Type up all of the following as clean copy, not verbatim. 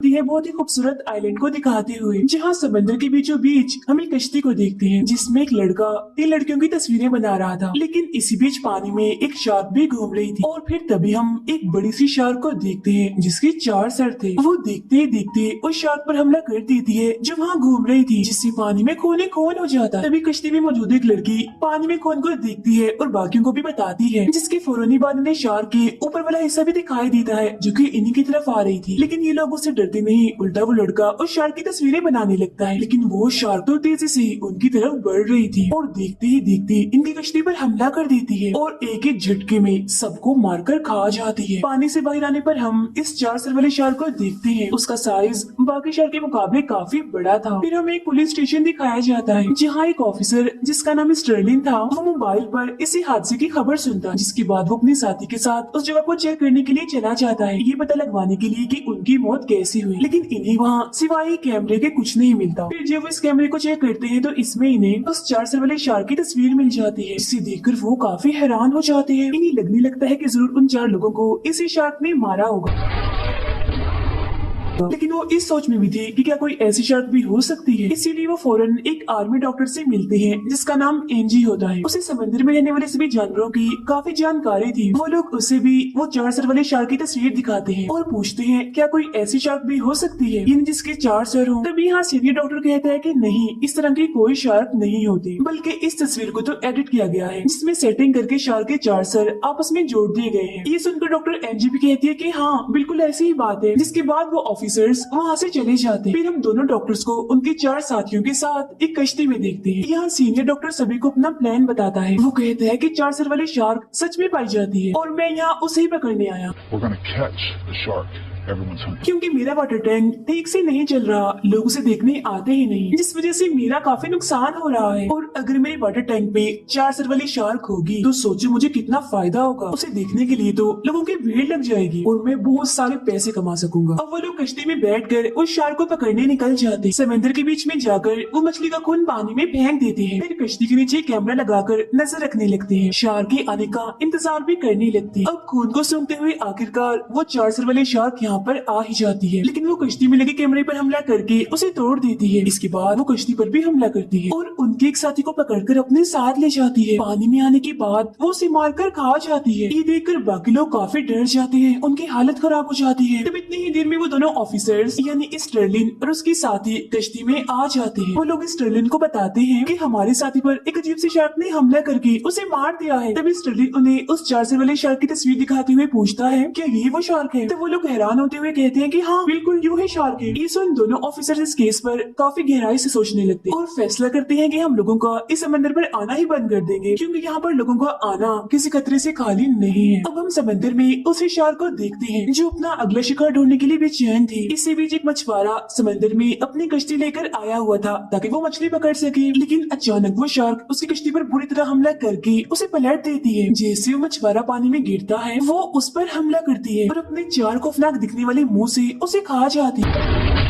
यह बहुत ही खूबसूरत आइलैंड को दिखाते हुए, जहाँ समंदर के बीचों बीच हम एक कश्ती को देखते हैं जिसमें एक लड़का तीन लड़कियों की तस्वीरें बना रहा था। लेकिन इसी बीच पानी में एक शार्क भी घूम रही थी और फिर तभी हम एक बड़ी सी शार्क को देखते हैं जिसके चार सर थे। वो देखते ही देखते उस शार्क पर हमला कर देती है जो वहाँ घूम रही थी, जिससे पानी में खोने खोन हो जाता। तभी कश्ती में मौजूद एक लड़की पानी में खोन को देखती है और बाकियों को भी बताती है, जिसके फौरन बाद ने शार्क के ऊपर वाला हिस्सा भी दिखाई देता है जो कि इन्हीं की तरफ आ रही थी। लेकिन ये लोग उससे डरते नहीं, उल्टा वो लड़का उस शार्क की तस्वीरें बनाने लगता है। लेकिन वो शार्क तो तेजी से उनकी तरफ बढ़ रही थी और देखते ही देखते इनकी कश्ती पर हमला कर देती है और एक एक झटके में सबको मारकर खा जाती है। पानी से बाहर आने पर हम इस चार सर वाले शार्क को देखते हैं। उसका साइज बाकी शार्क के मुकाबले काफी बड़ा था। फिर हमें एक पुलिस स्टेशन दिखाया जाता है जहाँ एक ऑफिसर जिसका नाम स्टर्लिन था, वो मोबाइल पर इसी हादसे की खबर सुनता, जिसके बाद वो अपने साथी के साथ उस जगह को चेक करने के लिए चला जाता है, ये पता लगवाने के लिए कि उनकी मौत कैसी हुई। लेकिन इन्हें वहाँ सिवाय कैमरे के कुछ नहीं मिलता। फिर जब वो इस कैमरे को चेक करते हैं तो इसमें इन्हें उस चार सर वाले शार्क की तस्वीर मिल जाती है, जिसे देखकर वो काफी हैरान हो जाते हैं। इन्हें लगने लगता है कि जरूर उन चार लोगों को इसी शार्क ने मारा होगा। लेकिन वो इस सोच में भी थे कि क्या कोई ऐसी शार्क भी हो सकती है, इसीलिए वो फौरन एक आर्मी डॉक्टर से मिलते हैं जिसका नाम एनजी होता है। उसे समंदर में रहने वाले सभी जानवरों की काफी जानकारी थी। वो लोग उसे भी वो चार सर वाले शार्क की तस्वीर दिखाते हैं और पूछते हैं क्या कोई ऐसी शार्क भी हो सकती है जिसके चार सर हो। तभी यहाँ सीनियर डॉक्टर कहता है कि नहीं, इस तरह की कोई शार्क नहीं होती, बल्कि इस तस्वीर को तो एडिट किया गया है जिसमें सेटिंग करके शार्क के चार सर आपस में जोड़ दिए गए हैं। ये सुनकर डॉक्टर एनजी भी कहती है कि हाँ बिल्कुल ऐसी ही बात है। जिसके बाद वो ऑफिसर्स वहाँ से चले जाते हैं। फिर हम दोनों डॉक्टर्स को उनके चार साथियों के साथ एक कश्ती में देखते हैं। यहाँ सीनियर डॉक्टर सभी को अपना प्लान बताता है। वो कहता है कि चार सर वाले शार्क सच में पाई जाती है और मैं यहाँ उसे ही पकड़ने आया। क्योंकि मेरा वाटर टैंक ठीक से नहीं चल रहा, लोग उसे देखने आते ही नहीं, जिस वजह से मेरा काफी नुकसान हो रहा है। और अगर मेरे वाटर टैंक पे चार सर वाली शार्क होगी तो सोचो मुझे कितना फायदा होगा। उसे देखने के लिए तो लोगों की भीड़ लग जाएगी और मैं बहुत सारे पैसे कमा सकूंगा। अब वो लोग कश्ती में बैठकर उस शार्क को पकड़ने निकल जाते। समंदर के बीच में जाकर वो मछली का खून पानी में फेंक देते हैं। फिर कश्ती के नीचे कैमरा लगाकर नजर रखने लगते हैं। शार्क के आने का इंतजार भी करने लगते हैं। अब खून को सूंघते हुए आखिरकार वो चार सर वाले शार्क यहाँ पर आ ही जाती है, लेकिन वो कश्ती में लगे कैमरे पर हमला करके उसे तोड़ देती है। इसके बाद वो कश्ती पर भी हमला करती है और उनके एक साथी को पकड़कर अपने साथ ले जाती है। पानी में आने के बाद वो उसे मारकर खा जाती है। ये देखकर बाकी लोग काफी डर जाते हैं, उनकी हालत खराब हो जाती है। तब इतनी ही देर में वो दोनों ऑफिसर्स यानी स्टर्लिन और उसकी साथी कश्ती में आ जाते हैं। वो लोग स्टर्लिन को बताते हैं कि हमारे साथी पर एक अजीब सी शार्क ने हमला करके उसे मार दिया है। तभी स्टर्लिन उन्हें उस चार सर वाले शार्क की तस्वीर दिखाते हुए पूछता है क्या ये वो शार्क है। तब वो लोग हैरान होते हुए कहते हैं कि हाँ बिल्कुल यूं ही शार्क है। ये सुन दोनों ऑफिसर इस केस पर काफी गहराई से सोचने लगते हैं और फैसला करते हैं कि हम लोगों का इस समंदर पर आना ही बंद कर देंगे, क्योंकि यहाँ पर लोगों का आना किसी खतरे से खाली नहीं है। अब हम समंदर में उसी शार्क को देखते हैं जो अपना अगला शिकार ढूंढने के लिए बेचैन थी। इसी बीच एक मछुआरा समंदर में अपनी कश्ती लेकर आया हुआ था ताकि वो मछली पकड़ सके, लेकिन अचानक वो शार्क उसकी कश्ती पर बुरी तरह हमला करके उसे पलट देती है। जैसे वो मछुआरा पानी में गिरता है वो उस पर हमला करती है और अपने चार खौफनाक दिखने वाले मुंह से उसे खा जाती है।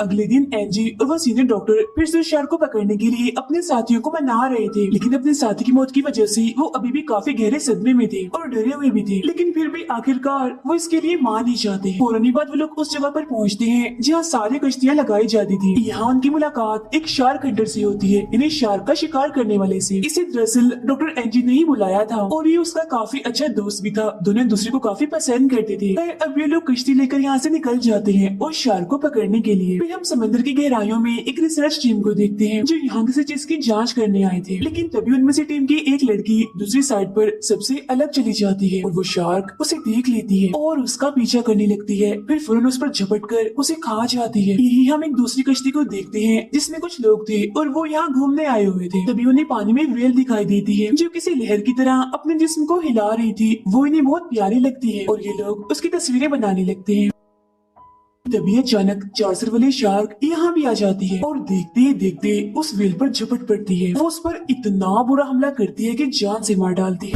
अगले दिन एनजी और वो सीनियर डॉक्टर फिर से शार्क को पकड़ने के लिए अपने साथियों को मना रहे थे, लेकिन अपने साथी की मौत की वजह से वो अभी भी काफी गहरे सदमे में थे और डरे हुए भी थे। लेकिन फिर भी आखिरकार वो इसके लिए मान ही जाते हैं। फौरन बाद वो लोग उस जगह पर पहुंचते हैं जहाँ सारी कश्तियाँ लगाई जाती थी। यहाँ उनकी मुलाकात एक शार्क हंटर से होती है, इन्हें शार्क का शिकार करने वाले से। इसे दरअसल डॉक्टर एनजी ने ही बुलाया था और ये उसका काफी अच्छा दोस्त भी था। दोनों एक दूसरे को काफी पसंद करते थे। अब ये लोग कश्ती लेकर यहाँ से निकल जाते हैं और शार्क को पकड़ने के लिए। फिर हम समंदर की गहराइयों में एक रिसर्च टीम को देखते हैं जो यहाँ किसी चीज की जांच करने आए थे, लेकिन तभी उनमें से टीम की एक लड़की दूसरी साइड पर सबसे अलग चली जाती है और वो शार्क उसे देख लेती है और उसका पीछा करने लगती है। फिर फौरन उस पर झपट कर उसे खा जाती है। यही हम एक दूसरी कश्ती को देखते हैं जिसमें कुछ लोग थे और वो यहाँ घूमने आए हुए थे। तभी उन्हें पानी में व्हेल दिखाई देती है जो किसी लहर की तरह अपने जिस्म को हिला रही थी। वो इन्हें बहुत प्यारी लगती है और ये लोग उसकी तस्वीरें बनाने लगते हैं। तभी अचानक चार सर वाली शार्क यहाँ भी आ जाती है और देखते ही देखते उस व्हेल पर झपट पड़ती है। वो उस पर इतना बुरा हमला करती है कि जान से मार डालती है।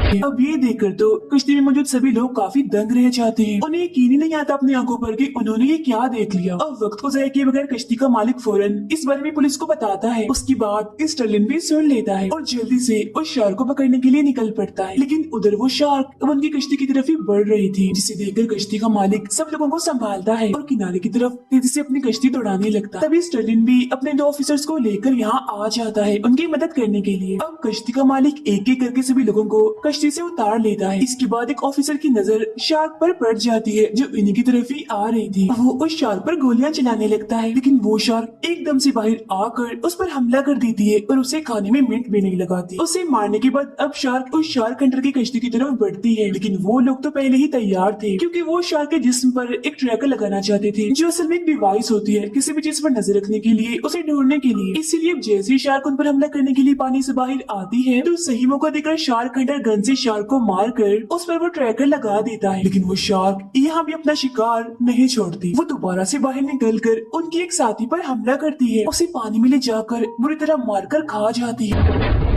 अब ये देखकर तो कश्ती में मौजूद सभी लोग काफी दंग रह जाते हैं। उन्हें यकीन ही नहीं आता अपनी आंखों पर कि उन्होंने ये क्या देख लिया। अब वक्त को जाया किए बगैर कश्ती का मालिक फौरन इस बारे में पुलिस को बताता है। उसकी बात स्टर्लिन भी सुन लेता है और जल्दी से उस शार्क को पकड़ने के लिए निकल पड़ता है। लेकिन उधर वो शार्क अब उनकी कश्ती की तरफ ही बढ़ रही थी, जिसे देखकर कश्ती का मालिक सब लोगों को संभालता है और किनारे की तरफ तेजी से अपनी कश्ती दौड़ाने लगता है। तभी स्टर्लिन भी अपने 2 ऑफिसर्स को लेकर यहाँ आ जाता है उनकी मदद करने के लिए। अब कश्ती का मालिक एक एक करके सभी लोगों को कश्ती से उतार लेता है। इसके बाद एक ऑफिसर की नजर शार्क पर पड़ जाती है जो इन्हीं की तरफ ही आ रही थी। वो उस शार्क पर गोलियां चलाने लगता है, लेकिन वो शार्क एकदम से बाहर आकर उस पर हमला कर देती है और उसे खाने में मिनट भी नहीं लगाती। उसे मारने के बाद अब शार्क उस शार्क हंटर की कश्ती की तरफ बढ़ती है, लेकिन वो लोग तो पहले ही तैयार थे क्योंकि वो शार्क के जिस्म पर एक ट्रैकर लगाना चाहते थे जो असल में एक डिवाइस होती है किसी भी चीज पर नजर रखने के लिए, उसे ढूंढने के लिए। इसीलिए अब जैसे ही शार्क उन पर हमला करने के लिए पानी से बाहर आती है तो सही मौका देकर शार्क हंटर गन से शार्क को मार कर उस पर वो ट्रैकर लगा देता है। लेकिन वो शार्क यहाँ भी अपना शिकार नहीं छोड़ती। वो दोबारा से बाहर निकल कर उनकी एक साथी पर हमला करती है, उसे पानी में ले जाकर बुरी तरह मारकर खा जाती है।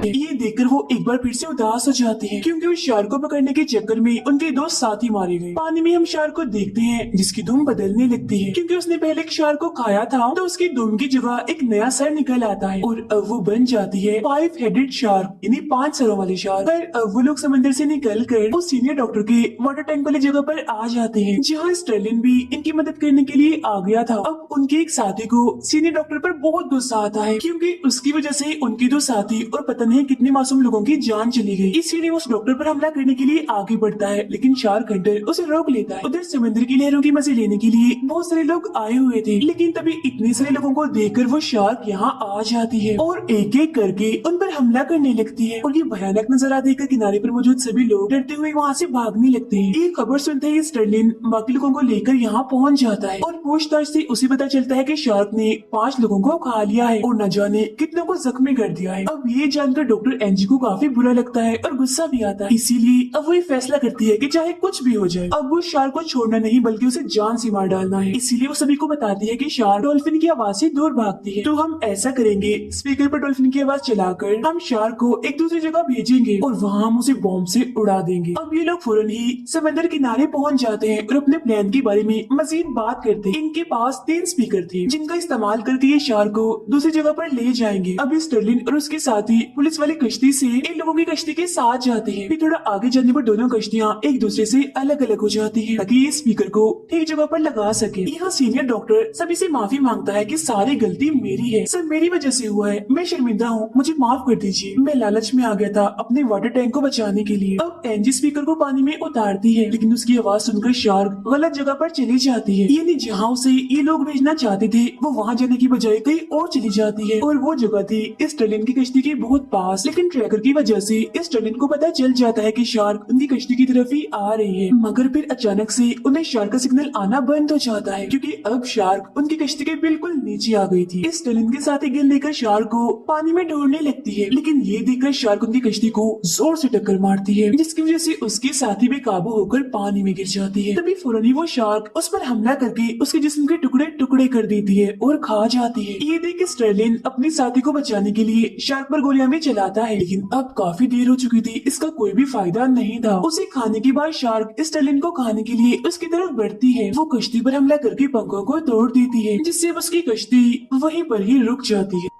ये देखकर वो एक बार फिर से उदास हो जाते हैं क्योंकि उस शार्क को पकड़ने के चक्कर में उनके 2 साथी मारे गए। पानी में हम शार्क को देखते हैं जिसकी धुन बदलने लगती है क्योंकि उसने पहले एक शार्क को खाया था तो उसकी धुन की जगह एक नया सर निकल आता है और अब वो बन जाती है 5 हेडेड शार्क, यानी 5 सरों वाली शार्क। पर अब वो लोग समंदर से निकल कर उस सीनियर डॉक्टर के वाटर टैंक वाली जगह पर आ जाते हैं जहाँ स्टर्लिन भी इनकी मदद करने के लिए आ गया था। अब उनके एक साथी को सीनियर डॉक्टर पर बहुत गुस्सा आता है क्योंकि उसकी वजह से उनके 2 साथी और पता नहीं कितने मासूम लोगों की जान चली गई। इसीलिए उस डॉक्टर पर हमला करने के लिए आगे बढ़ता है, लेकिन शार्क हंटर उसे रोक लेता है। उधर समुद्र की लहरों की मजे लेने के लिए बहुत सारे लोग आए हुए थे, लेकिन तभी इतने सारे लोगों को देखकर वो शार्क यहाँ आ जाती है और एक एक करके उन पर हमला करने लगती है। और ये भयानक नजारा देखकर किनारे पर मौजूद सभी लोग डरते हुए वहाँ से भागने लगते हैं। ये खबर सुनते ही स्टर्लिन बाकी लोगों को लेकर यहाँ पहुँच जाता है और पूछताछ से उसे पता चलता है कि शार्क ने 5 लोगों को खा लिया है और न जाने कितनों को जख्मी कर दिया है। अब ये जानकर डॉक्टर एनजी को काफी बुरा लगता है और गुस्सा भी आता है। इसीलिए अब वो ये फैसला करती है कि चाहे कुछ भी हो जाए अब वो शार्क को छोड़ना नहीं बल्कि उसे जान से मार डालना है। इसीलिए वो सभी को बताती है कि शार्क डॉल्फिन की आवाज से दूर भागती है, तो हम ऐसा करेंगे, स्पीकर पर डॉल्फिन की आवाज चलाकर हम शार्क को एक दूसरी जगह भेजेंगे और वहाँ हम उसे बॉम्ब से उड़ा देंगे। अब ये लोग फौरन ही समंदर किनारे पहुँच जाते हैं और अपने प्लान के बारे में मजीद बात करते हैं। इनके पास 3 स्पीकर थे जिनका इस्तेमाल करके ये शार्क को दूसरी जगह पर ले जाएंगे। अब स्टर्लिन और उसके साथी पुलिस वाली कश्ती से इन लोगों की कश्ती के साथ जाते हैं। फिर थोड़ा आगे जाने पर दोनों कश्तियाँ एक दूसरे से अलग अलग हो जाती हैं ताकि ये स्पीकर को ठीक जगह पर लगा सके। यहाँ सीनियर डॉक्टर सभी से माफी मांगता है कि सारी गलती मेरी है, सब मेरी वजह से हुआ है, मैं शर्मिंदा हूँ, मुझे माफ कर दीजिए, मैं लालच में आ गया था अपने वाटर टैंक को बचाने के लिए। अब एनजी स्पीकर को पानी में उतारती है, लेकिन उसकी आवाज सुनकर शार्क गलत जगह पर चली जाती है, यानी जहाँ उसे ये लोग भेजना चाहते थे वो वहाँ जाने की बजाय कहीं और चली जाती है और वो जगह थी स्टर्लिन की कश्ती के बहुत पास। लेकिन ट्रैकर की वजह से स्टर्लिन को पता चल जाता है कि शार्क उनकी कश्ती की तरफ ही आ रही है, मगर फिर अचानक से उन्हें शार्क का सिग्नल आना बंद हो जाता है क्योंकि अब शार्क उनकी कश्ती के बिल्कुल नीचे आ गई थी। स्टर्लिन के साथ गेंद लेकर शार्क को पानी में ढूंढने लगती है, लेकिन ये देखकर शार्क उनकी कश्ती को जोर से टक्कर मारती है जिसकी वजह से उसके साथी बेकाबू होकर पानी में गिर जाती है। तभी फौरन ही वो शार्क उस पर हमला करके उसके जिस्म के टुकड़े टुकड़े कर देती है और खा जाती है। ये देख स्टर्लिन अपने साथी को बचाने के लिए शार्क पर गोलियां भी चलाता है, लेकिन अब काफी देर हो चुकी थी, इसका कोई भी फायदा नहीं था। उसे खाने के बाद शार्क स्टर्लिन को खाने के लिए उसकी तरफ बढ़ती है। वो कश्ती पर हमला करके पंखों को तोड़ देती है जिससे उसकी कश्ती वहीं पर ही रुक जाती है।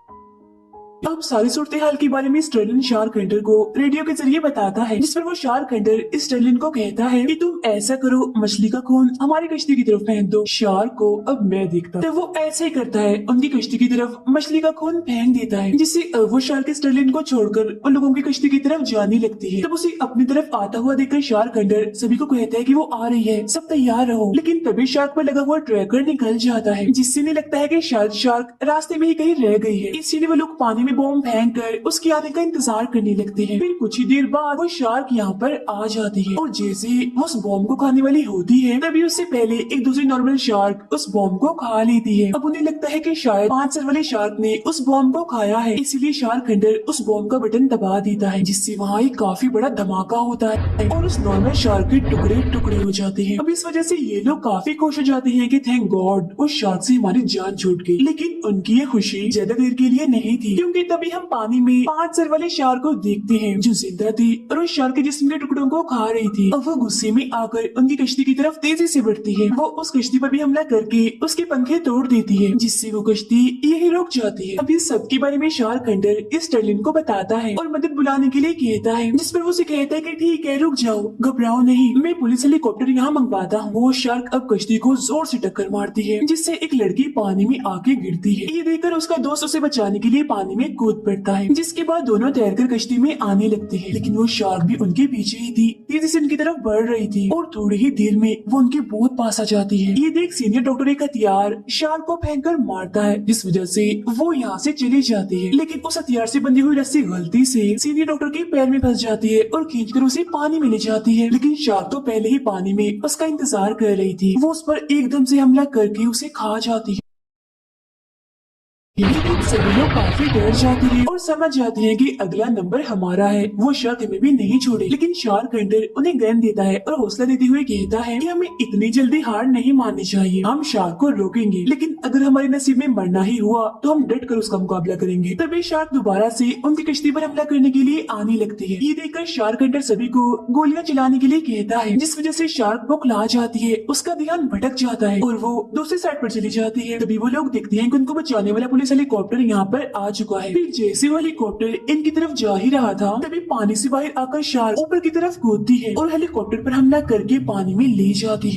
अब सारी सूरत हाल के बारे में स्टर्लिन शार्क हंटर को रेडियो के जरिए बताता है, जिस पर वो शार्क हंटर स्टर्लिन को कहता है कि तुम ऐसा करो, मछली का खून हमारी कश्ती की तरफ फेंक दो। शार्क को अब मैं देखता तो वो ऐसे ही करता है, उनकी कश्ती की तरफ मछली का खून फेंक देता है, जिससे वो शार्क स्टर्लिन को छोड़कर उन लोगों की कश्ती की तरफ जाने लगती है। तब उसे अपनी तरफ आता हुआ देखकर शार्क हंटर सभी को कहता है कि वो आ रही है, सब तैयार रहो। लेकिन तभी शार्क पर लगा हुआ ट्रैकर निकल जाता है, जिससे इन्हें लगता है कि शायद शार्क रास्ते में ही कहीं रह गई है। इसीलिए वो लोग पानी में बॉम्ब फेंक कर उसके आने का इंतजार करने लगते हैं। फिर कुछ ही देर बाद वो शार्क यहाँ पर आ जाती है और जैसे वो उस बॉम्ब को खाने वाली होती है तभी उससे पहले एक दूसरी नॉर्मल शार्क उस बॉम्ब को खा लेती है। अब उन्हें लगता है कि शायद 5 सर वाले शार्क ने उस बॉम्ब को खाया है, इसीलिए शार्क हंटर उस बॉम्ब का बटन दबा देता है, जिससे वहाँ एक काफी बड़ा धमाका होता है और उस नॉर्मल शार्क के टुकड़े टुकड़े हो जाते हैं। अब इस वजह से ये लोग काफी खुश हो जाते हैं कि थैंक गॉड उस शार्क से हमारी जान छूट गई। लेकिन उनकी ये खुशी ज्यादा देर के लिए नहीं थी, क्योंकि तब तभी हम पानी में 5 सर वाले शार्क को देखते हैं जो जिंदा थी और उस शार्क के जिस्म के टुकड़ों को खा रही थी। अब वो गुस्से में आकर उनकी कश्ती की तरफ तेजी से बढ़ती है। वो उस कश्ती पर भी हमला करके उसके पंखे तोड़ देती है, जिससे वो कश्ती यही रुक जाती है। अब इस सब के बारे में शार्क हंटर स्टर्लिन को बताता है और मदद बुलाने के लिए कहता है, जिस पर वो उसे कहता है कि ठीक है, रुक जाओ, घबराओ नहीं, मैं पुलिस हेलीकॉप्टर यहाँ मंगवाता हूँ। वो शार्क अब कश्ती को जोर से टक्कर मारती है, जिससे एक लड़की पानी में आके गिरती है। ये देखकर उसका दोस्त उसे बचाने के लिए पानी में कूद पड़ता है, जिसके बाद दोनों तैरकर कश्ती में आने लगते हैं। लेकिन वो शार्क भी उनके पीछे ही थी, तेजी से उनकी तरफ बढ़ रही थी और थोड़ी ही देर में वो उनके बहुत पास आ जाती है। ये देख सीनियर डॉक्टर एक हथियार शार्क को फेंक मारता है, जिस वजह से वो यहाँ से चली जाती है। लेकिन उस हथियार से बंधी हुई रस्सी गलती से सीनियर डॉक्टर के पैर में फंस जाती है और खींचकर उसे पानी में ले जाती है। लेकिन शार्क तो पहले ही पानी में उसका इंतजार कर रही थी। वो उस पर एकदम से हमला करके उसे खा जाती है। लेकिन सभी लोग काफी डर जाते हैं और समझ जाते हैं कि अगला नंबर हमारा है। वो शार्क हमें भी नहीं छोड़े। लेकिन शार्क हंटर उन्हें गन देता है और हौसला देते हुए कहता है कि हमें इतनी जल्दी हार नहीं माननी चाहिए। हम शार्क को रोकेंगे, लेकिन अगर हमारे नसीब में मरना ही हुआ तो हम डट कर उसका मुकाबला करेंगे। तभी शार्क दोबारा से उनकी कश्ती पर हमला करने के लिए आने लगती है। ये देखकर शार्क हंटर सभी को गोलियां चलाने के लिए कहता है, जिस वजह से शार्क बौखला जाती है, उसका ध्यान भटक जाता है और वो दूसरी साइड पर चली जाती है। तभी वो लोग देखते हैं कि उनको बचाने वाला पुलिस हेलीकॉप्टर यहाँ पर आ चुका है। फिर जैसे वो हेलीकॉप्टर इनकी तरफ जा ही रहा था, तभी पानी से बाहर आकर शार्क ऊपर की तरफ कूदती है और हेलीकॉप्टर पर हमला करके पानी में ले जाती है।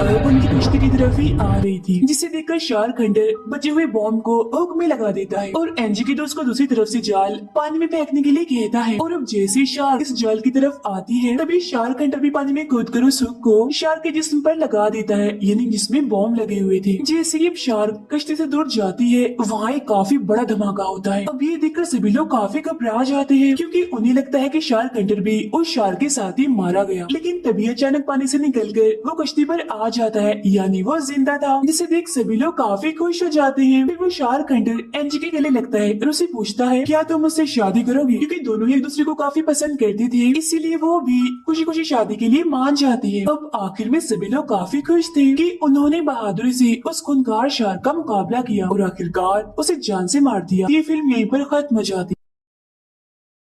अब उनकी कश्ती की तरफ ही आ रही थी, जिसे देखकर शार्क हंटर बचे हुए बॉम्ब को हुक में लगा देता है और एनजी के दोस्त को दूसरी तरफ से जाल पानी में फेंकने के लिए कहता है। और अब जैसे शार्क इस जाल की तरफ आती है, तभी शार्क हंटर भी पानी में कूदकर उस हुक को शार्क के जिस्म पर लगा देता है, यानी जिसमें बॉम्ब लगे हुए थे। जैसे ही शार्क कश्ती से दूर जाती है, वहाँ एक काफी बड़ा धमाका होता है। अब ये देखकर सभी लोग काफी घबरा जाते हैं, क्योंकि उन्हें लगता है कि शार्क हंटर भी उस शार्क के साथ ही मारा गया। लेकिन तभी अचानक पानी से निकलकर वो कश्ती पर आ जाता है, यानी वो जिंदा था, जिसे देख सभी लोग काफी खुश हो जाते हैं। फिर वो शार्क हंटर एनजी के गले लगता है और उसे पूछता है, क्या तुम मुझसे शादी करोगे? क्योंकि दोनों ही एक दूसरे को काफी पसंद करते थे, इसीलिए वो भी खुशी खुशी शादी के लिए मान जाती है। अब आखिर में सभी लोग काफी खुश थे कि उन्होंने बहादुरी से उस खूंखार शार्क का मुकाबला किया और आखिरकार उसे जान से मार दिया। ये फिल्म यहीं पर खत्म हो जाती है।